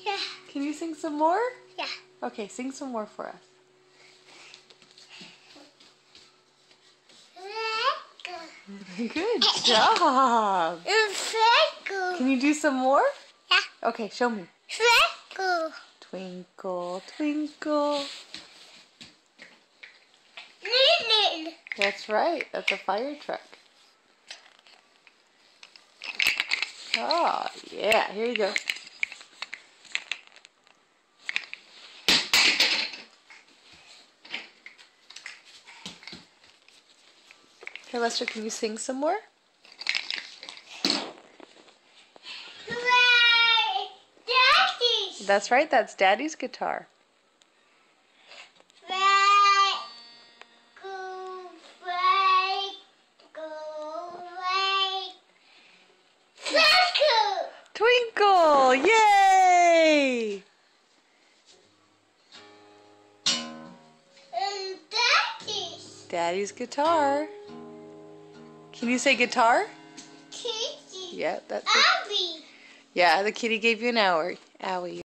Yeah. Can you sing some more? Yeah. Okay, sing some more for us. Good job. Can you do some more? Yeah. Okay, show me. Freckle. Twinkle, twinkle. Lily. That's right. That's a fire truck. Oh, yeah. Here you go. Hey, Lester, can you sing some more? Hooray! Daddy's. That's right. That's Daddy's guitar. Twinkle! Yay! Daddy's guitar. Can you say guitar? Kitty. Yeah, that's it. Abby. Yeah, the kitty gave you an hour. Owie.